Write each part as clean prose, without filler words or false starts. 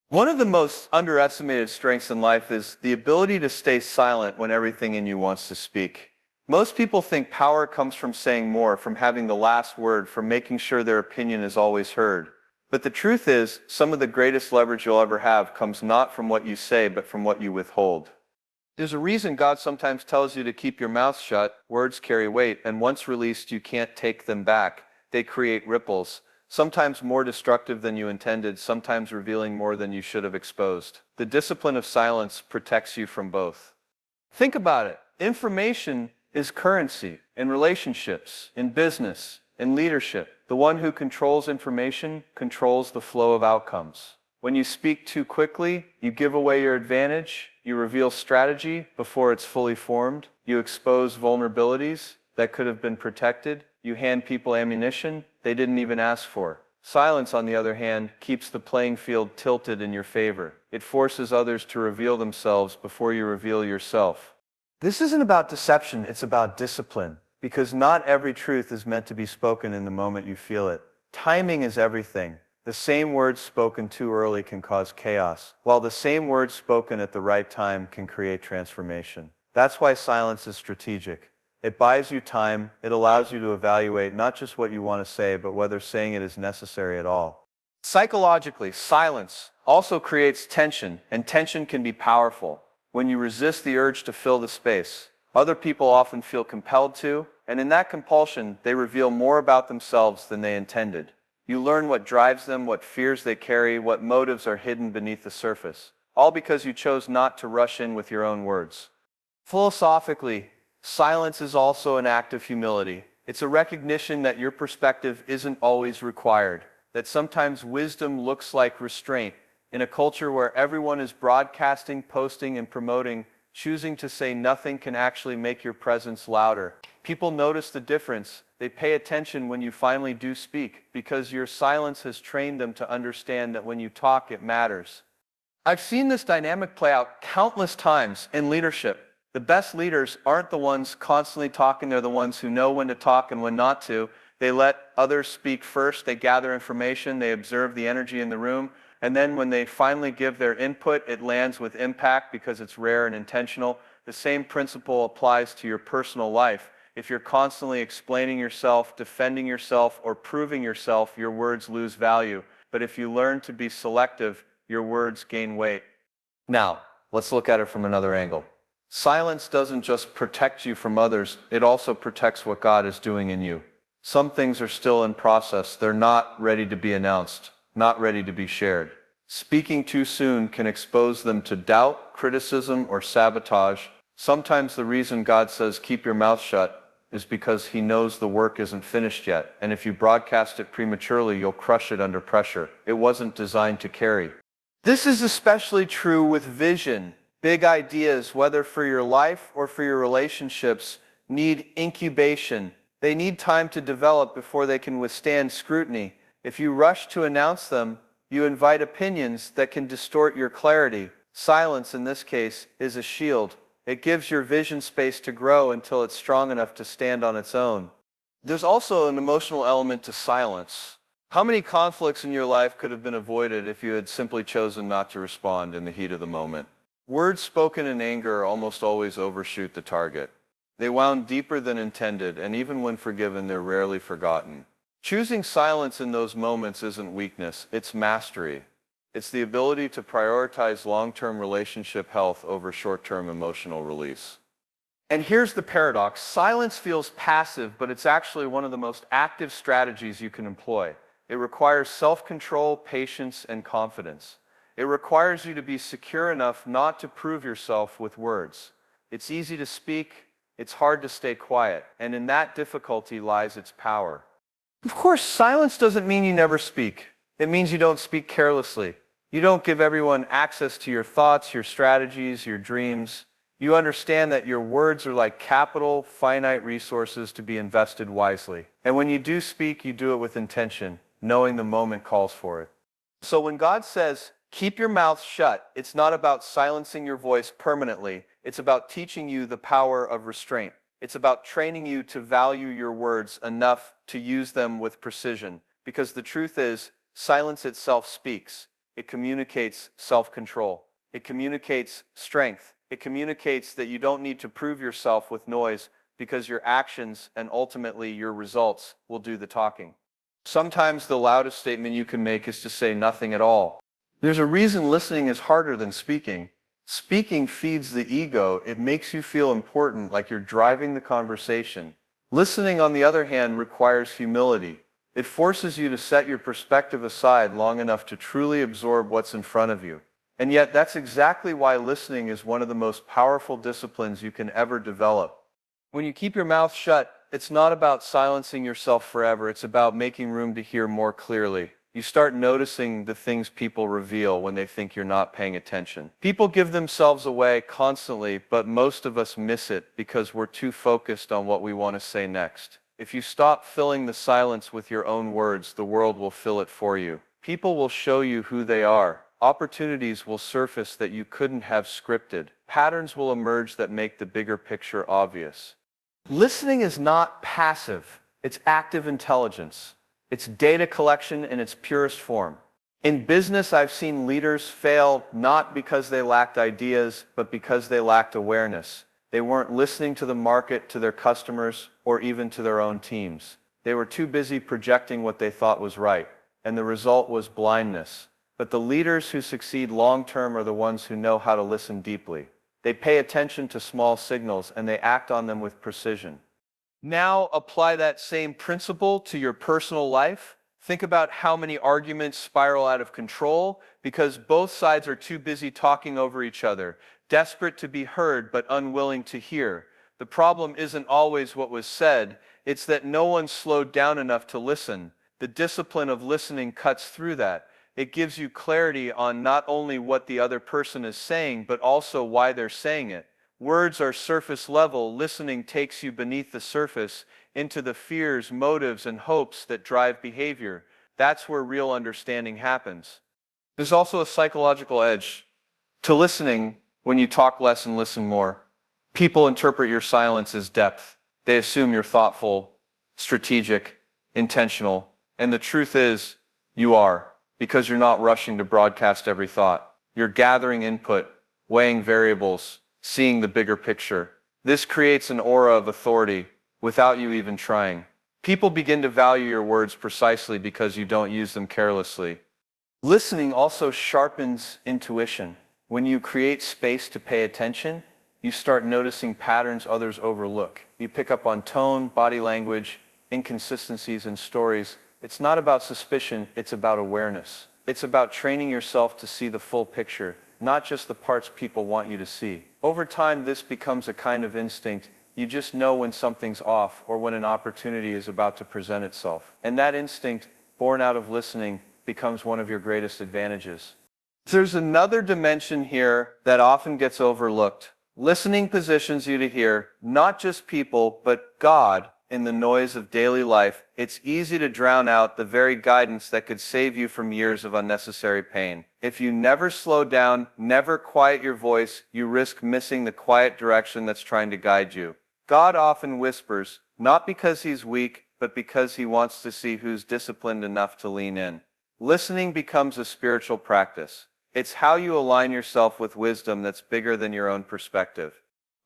One of the most underestimated strengths in life is the ability to stay silent when everything in you wants to speak. Most people think power comes from saying more, from having the last word, from making sure their opinion is always heard. But the truth is, some of the greatest leverage you'll ever have comes not from what you say, but from what you withhold. There's a reason God sometimes tells you to keep your mouth shut. Words carry weight, and once released, you can't take them back. They create ripples, sometimes more destructive than you intended, sometimes revealing more than you should have exposed. The discipline of silence protects you from both. Think about it. Information is currency in relationships, in business, in leadership. The one who controls information controls the flow of outcomes. When you speak too quickly, you give away your advantage, you reveal strategy before it's fully formed, you expose vulnerabilities that could have been protected, you hand people ammunition they didn't even ask for. Silence, on the other hand, keeps the playing field tilted in your favor. It forces others to reveal themselves before you reveal yourself. This isn't about deception, it's about discipline. Because not every truth is meant to be spoken in the moment you feel it. Timing is everything. The same words spoken too early can cause chaos, while the same words spoken at the right time can create transformation. That's why silence is strategic. It buys you time, it allows you to evaluate not just what you want to say, but whether saying it is necessary at all. Psychologically, silence also creates tension, and tension can be powerful. When you resist the urge to fill the space, other people often feel compelled to, and in that compulsion, they reveal more about themselves than they intended. You learn what drives them, what fears they carry, what motives are hidden beneath the surface, all because you chose not to rush in with your own words. Philosophically, silence is also an act of humility. It's a recognition that your perspective isn't always required, that sometimes wisdom looks like restraint. In a culture where everyone is broadcasting, posting, and promoting, choosing to say nothing can actually make your presence louder. People notice the difference. They pay attention when you finally do speak, because your silence has trained them to understand that when you talk, it matters. I've seen this dynamic play out countless times in leadership. The best leaders aren't the ones constantly talking, they're the ones who know when to talk and when not to. They let others speak first, they gather information, they observe the energy in the room, and then when they finally give their input, it lands with impact because it's rare and intentional. The same principle applies to your personal life. If you're constantly explaining yourself, defending yourself, or proving yourself, your words lose value. But if you learn to be selective, your words gain weight. Now, let's look at it from another angle. Silence doesn't just protect you from others, it also protects what God is doing in you. Some things are still in process. They're not ready to be announced, not ready to be shared. Speaking too soon can expose them to doubt, criticism, or sabotage. Sometimes the reason God says keep your mouth shut is because He knows the work isn't finished yet, and if you broadcast it prematurely, you'll crush it under pressure. It wasn't designed to carry. This is especially true with vision. Big ideas, whether for your life or for your relationships, need incubation. They need time to develop before they can withstand scrutiny. If you rush to announce them, you invite opinions that can distort your clarity. Silence, in this case, is a shield. It gives your vision space to grow until it's strong enough to stand on its own. There's also an emotional element to silence. How many conflicts in your life could have been avoided if you had simply chosen not to respond in the heat of the moment? Words spoken in anger almost always overshoot the target. They wound deeper than intended, and even when forgiven, they're rarely forgotten. Choosing silence in those moments isn't weakness, it's mastery. It's the ability to prioritize long-term relationship health over short-term emotional release. And here's the paradox. Silence feels passive, but it's actually one of the most active strategies you can employ. It requires self-control, patience, and confidence. It requires you to be secure enough not to prove yourself with words. It's easy to speak, it's hard to stay quiet, and in that difficulty lies its power. Of course, silence doesn't mean you never speak. It means you don't speak carelessly. You don't give everyone access to your thoughts, your strategies, your dreams. You understand that your words are like capital, finite resources to be invested wisely. And when you do speak, you do it with intention, knowing the moment calls for it. So when God says, keep your mouth shut, it's not about silencing your voice permanently. It's about teaching you the power of restraint. It's about training you to value your words enough to use them with precision. Because the truth is, silence itself speaks. It communicates self-control. It communicates strength. It communicates that you don't need to prove yourself with noise because your actions and ultimately your results will do the talking. Sometimes the loudest statement you can make is to say nothing at all. There's a reason listening is harder than speaking. Speaking feeds the ego. It makes you feel important, like you're driving the conversation. Listening, on the other hand, requires humility. It forces you to set your perspective aside long enough to truly absorb what's in front of you. And yet, that's exactly why listening is one of the most powerful disciplines you can ever develop. When you keep your mouth shut, it's not about silencing yourself forever. It's about making room to hear more clearly. You start noticing the things people reveal when they think you're not paying attention. People give themselves away constantly, but most of us miss it because we're too focused on what we want to say next. If you stop filling the silence with your own words, the world will fill it for you. People will show you who they are. Opportunities will surface that you couldn't have scripted. Patterns will emerge that make the bigger picture obvious. Listening is not passive. It's active intelligence. It's data collection in its purest form. In business, I've seen leaders fail not because they lacked ideas, but because they lacked awareness. They weren't listening to the market, to their customers, or even to their own teams. They were too busy projecting what they thought was right, and the result was blindness. But the leaders who succeed long-term are the ones who know how to listen deeply. They pay attention to small signals and they act on them with precision. Now apply that same principle to your personal life. Think about how many arguments spiral out of control because both sides are too busy talking over each other, desperate to be heard but unwilling to hear. The problem isn't always what was said, it's that no one slowed down enough to listen. The discipline of listening cuts through that. It gives you clarity on not only what the other person is saying, but also why they're saying it. Words are surface level. Listening takes you beneath the surface into the fears, motives, and hopes that drive behavior. That's where real understanding happens. There's also a psychological edge to listening. When you talk less and listen more, people interpret your silence as depth. They assume you're thoughtful, strategic, intentional, and the truth is, you are. Because you're not rushing to broadcast every thought. You're gathering input, weighing variables, seeing the bigger picture. This creates an aura of authority without you even trying. People begin to value your words precisely because you don't use them carelessly. Listening also sharpens intuition. When you create space to pay attention, you start noticing patterns others overlook. You pick up on tone, body language, inconsistencies in stories. It's not about suspicion, it's about awareness. It's about training yourself to see the full picture, not just the parts people want you to see. Over time, this becomes a kind of instinct. You just know when something's off or when an opportunity is about to present itself. And that instinct, born out of listening, becomes one of your greatest advantages. There's another dimension here that often gets overlooked. Listening positions you to hear not just people, but God. In the noise of daily life, it's easy to drown out the very guidance that could save you from years of unnecessary pain. If you never slow down, never quiet your voice, you risk missing the quiet direction that's trying to guide you. God often whispers, not because he's weak, but because he wants to see who's disciplined enough to lean in. Listening becomes a spiritual practice. It's how you align yourself with wisdom that's bigger than your own perspective.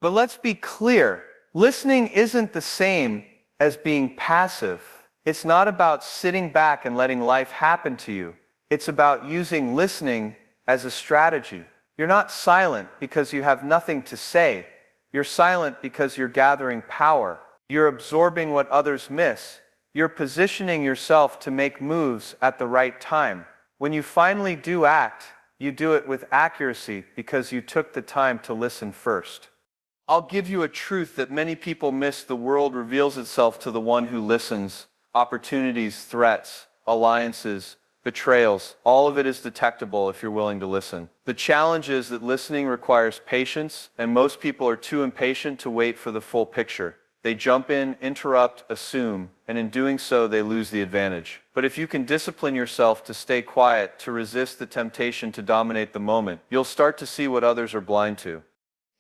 But let's be clear. Listening isn't the same as being passive. It's not about sitting back and letting life happen to you. It's about using listening as a strategy. You're not silent because you have nothing to say. You're silent because you're gathering power. You're absorbing what others miss. You're positioning yourself to make moves at the right time. When you finally do act, you do it with accuracy because you took the time to listen first. I'll give you a truth that many people miss. The world reveals itself to the one who listens. Opportunities, threats, alliances, betrayals, all of it is detectable if you're willing to listen. The challenge is that listening requires patience, and most people are too impatient to wait for the full picture. They jump in, interrupt, assume, and in doing so they lose the advantage. But if you can discipline yourself to stay quiet, to resist the temptation to dominate the moment, you'll start to see what others are blind to.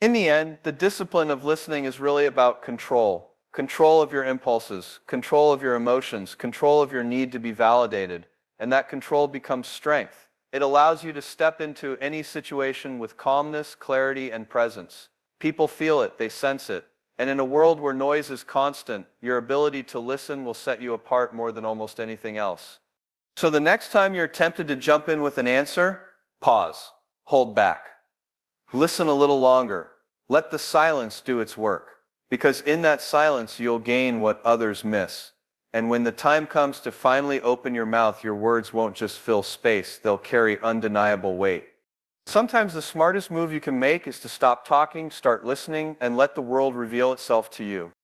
In the end, the discipline of listening is really about control. Control of your impulses, control of your emotions, control of your need to be validated, and that control becomes strength. It allows you to step into any situation with calmness, clarity, and presence. People feel it, they sense it. And in a world where noise is constant, your ability to listen will set you apart more than almost anything else. So the next time you're tempted to jump in with an answer, pause, hold back, listen a little longer. Let the silence do its work. Because in that silence, you'll gain what others miss. And when the time comes to finally open your mouth, your words won't just fill space, they'll carry undeniable weight. Sometimes the smartest move you can make is to stop talking, start listening, and let the world reveal itself to you.